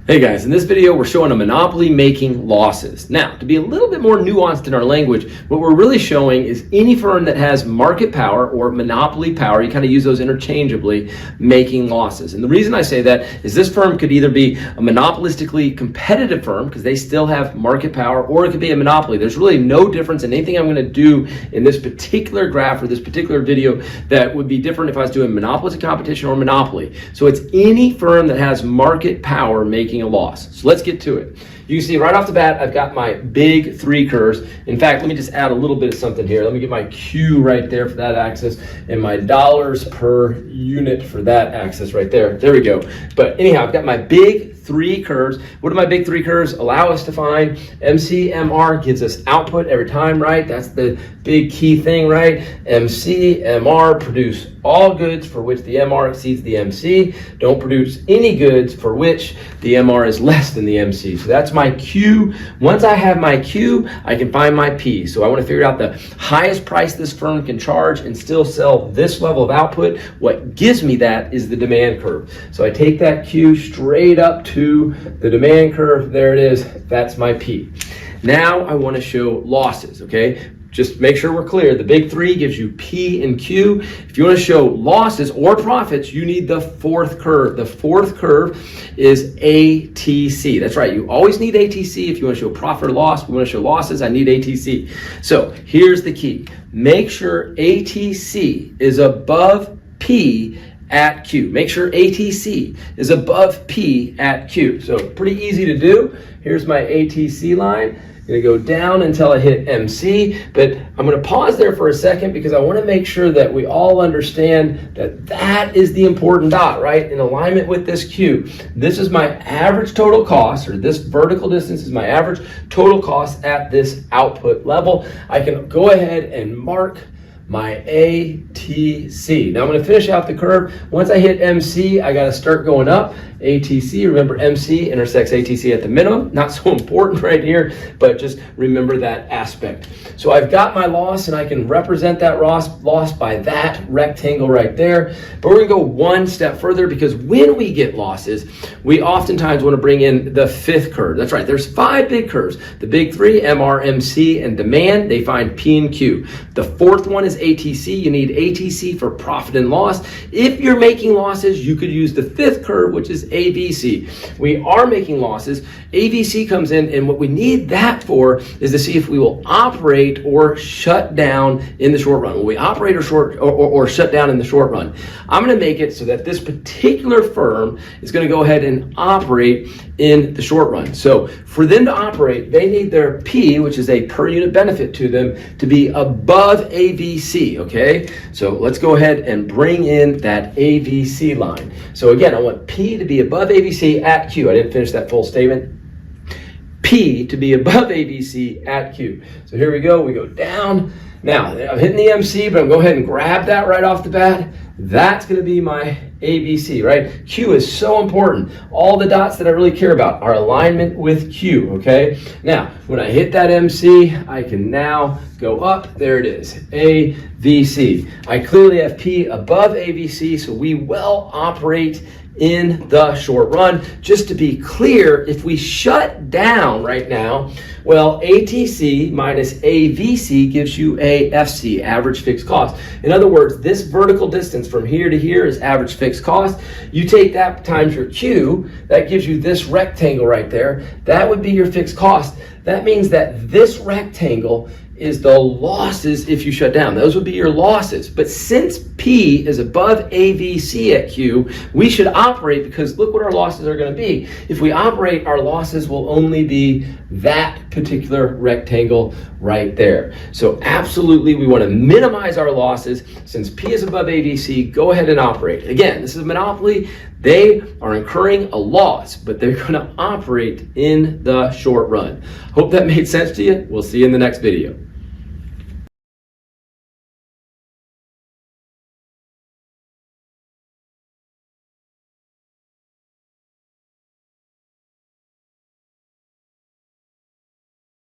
Hey guys, in this video we're showing a monopoly making losses. Now, to be a little bit more nuanced in our language, what we're really showing is any firm that has market power or monopoly power, you kind of use those interchangeably, making losses. And the reason I say that is this firm could either be a monopolistically competitive firm because they still have market power, or it could be a monopoly. There's really no difference in anything I'm going to do in this particular graph or this particular video that would be different if I was doing monopolistic competition or monopoly. So it's any firm that has market power making a loss. So let's get to it. You can see right off the bat, I've got my big three curves. In fact, let me just add a little bit of something here. Let me get my Q right there for that axis and my dollars per unit for that axis right there. There we go. But anyhow, I've got my big three curves. What do my big three curves allow us to find? MC, MR gives us output every time, right? That's the big key thing, right? MC, MR produce all goods for which the MR exceeds the MC. Don't produce any goods for which the MR is less than the MC. So that's my Q. Once I have my Q, I can find my P. So I want to figure out the highest price this firm can charge and still sell this level of output. What gives me that is the demand curve. So I take that Q straight up to the demand curve. There it is. That's my P. Now I want to show losses, okay? Just make sure we're clear. The big three gives you P and Q. If you want to show losses or profits, you need the fourth curve. The fourth curve is ATC. That's right. You always need ATC if you want to show profit or loss. If you want to show losses, I need ATC. So here's the key. Make sure ATC is above P at Q. Make sure ATC is above P at Q. So pretty easy to do. Here's my ATC line. I'm going to go down until I hit MC, but I'm going to pause there for a second because I want to make sure that we all understand that that is the important dot, right? In alignment with this Q. This is my average total cost, or this vertical distance is my average total cost at this output level. I can go ahead and mark my ATC. Now I'm going to finish out the curve. Once I hit MC, I got to start going up. ATC, remember MC intersects ATC at the minimum. Not so important right here, but just remember that aspect. So I've got my loss and I can represent that loss by that rectangle right there. But we're going to go one step further because when we get losses, we oftentimes want to bring in the fifth curve. That's right. There's five big curves. The big three, MR, MC, and demand, they find P and Q. The fourth one is ATC. You need ATC for profit and loss. If you're making losses, you could use the fifth curve, which is AVC. We are making losses. AVC comes in, and what we need that for is to see if we will operate or shut down in the short run. Will we operate or shut down in the short run? I'm going to make it so that this particular firm is going to go ahead and operate in the short run. So for them to operate, they need their P, which is a per unit benefit to them, to be above AVC, okay? So let's go ahead and bring in that AVC line. So again, I want P to be above AVC at Q. I didn't finish that full statement. P to be above AVC at Q. So here we go down. Now, I'm hitting the MC, but I'm going to go ahead and grab that right off the bat. That's going to be my ABC, right? Q is so important. All the dots that I really care about are alignment with Q, okay? Now, when I hit that MC, I can now go up. There it is, AVC. I clearly have P above AVC, so we will operate in the short run. Just to be clear, if we shut down right now, well, ATC minus AVC gives you a FC, average fixed cost. In other words, this vertical distance from here to here is average fixed cost. You take that times your Q, that gives you this rectangle right there. That would be your fixed cost. That means that this rectangle is the losses if you shut down. Those would be your losses. But since P is above AVC at Q, we should operate because look what our losses are going to be. If we operate, our losses will only be that particular rectangle right there. So absolutely, we want to minimize our losses. Since P is above AVC, go ahead and operate. Again, this is a monopoly. They are incurring a loss, but they're going to operate in the short run. Hope that made sense to you. We'll see you in the next video.